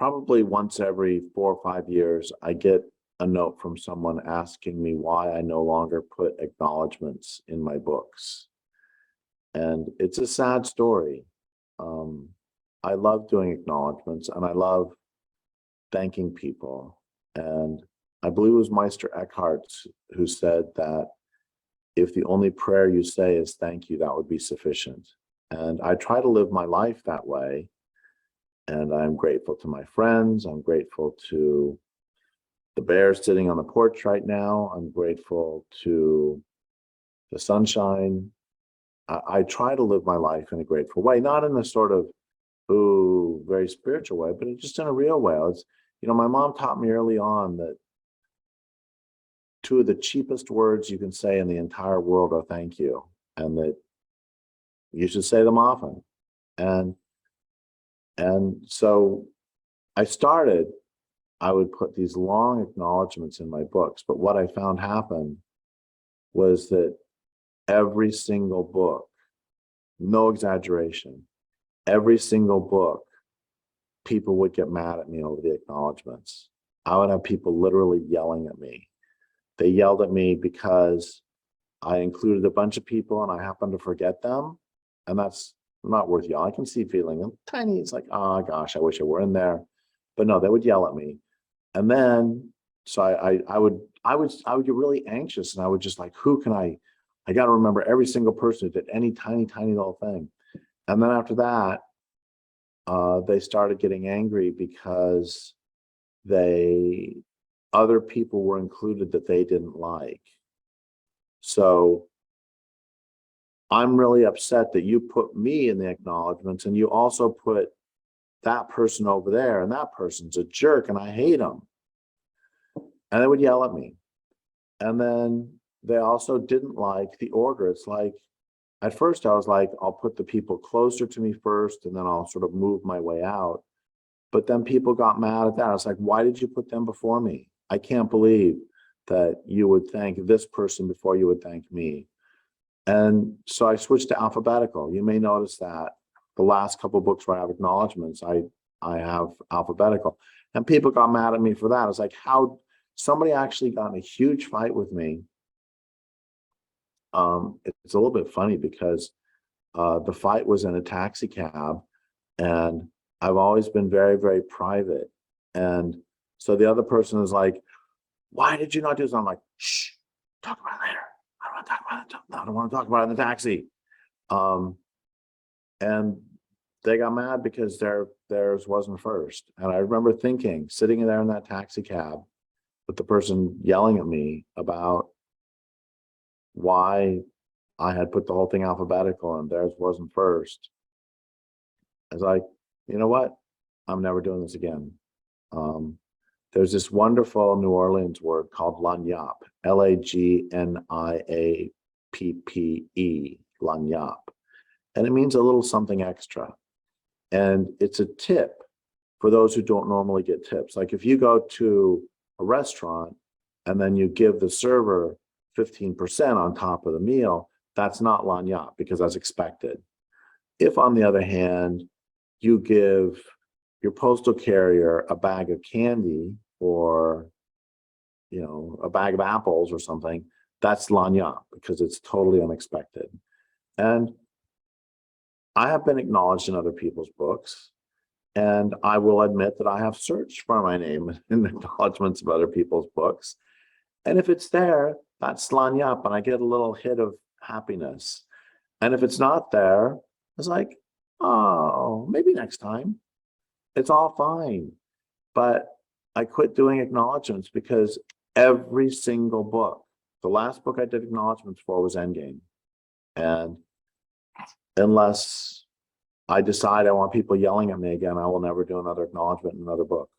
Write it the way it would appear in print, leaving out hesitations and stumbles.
probably once every 4 or 5 years, I get a note from someone asking me why I no longer put acknowledgments in my books. And it's a sad story. Um, I love doing acknowledgments and I love thanking people. And I believe it was Meister Eckhart who said that if the only prayer you say is thank you, that would be sufficient. And I try to live my life that way. And I'm grateful to my friends. I'm grateful to the bear sitting on the porch right now. I'm grateful to the sunshine. I try to live my life in a grateful way, not in a sort of, ooh, very spiritual way, but just in a real way. It's, my mom taught me early on that two of the cheapest words you can say in the entire world are thank you, and that you should say them often. And so I would put these long acknowledgments in my books, but what I found happen was that every single book, no exaggeration, every single book, people would get mad at me over the acknowledgments. I would have people literally yelling at me. They yelled at me because I included a bunch of people and I happened to forget them. And that's not worth yelling. I can see feeling them tiny. It's like, oh gosh, I wish I were in there. But no, they would yell at me. And then, so I would get really anxious, and I would just like, I got to remember every single person who did any tiny little thing. And then after that, they started getting angry because other people were included that they didn't like. So I'm really upset that you put me in the acknowledgments and you also put that person over there, and that person's a jerk and I hate him. And they would yell at me. And then they also didn't like the order. It's like, at first I was like, I'll put the people closer to me first and then I'll sort of move my way out. But then people got mad at that. I was like, why did you put them before me? I can't believe that you would thank this person before you would thank me. And so I switched to alphabetical. You may notice that the last couple of books where I have acknowledgments, I have alphabetical. And people got mad at me for that. I was like, how somebody actually got in a huge fight with me. It's a little bit funny because the fight was in a taxi cab, and I've always been very, very private. And so the other person is like, why did you not do this? I'm like, shh, talk about it later. I don't want to talk about it. I don't want to talk about it in the taxi. And they got mad because theirs wasn't first. And I remember thinking, sitting there in that taxi cab with the person yelling at me about why I had put the whole thing alphabetical and theirs wasn't first. I was like, you know what? I'm never doing this again. There's this wonderful New Orleans word called lagniappe, Lagniappe, lagniappe. And it means a little something extra. And it's a tip for those who don't normally get tips. Like if you go to a restaurant and then you give the server 15% on top of the meal, that's not lagniappe because that's expected. If, on the other hand, you give your postal carrier a bag of candy or, a bag of apples or something, that's lagniappe because it's totally unexpected. And I have been acknowledged in other people's books, and I will admit that I have searched for my name in acknowledgments of other people's books. And if it's there, that's lagniappe, and I get a little hit of happiness. And if it's not there, it's like, oh, maybe next time. It's all fine. But I quit doing acknowledgments because every single book, the last book I did acknowledgments for was Endgame. And unless I decide I want people yelling at me again, I will never do another acknowledgement in another book.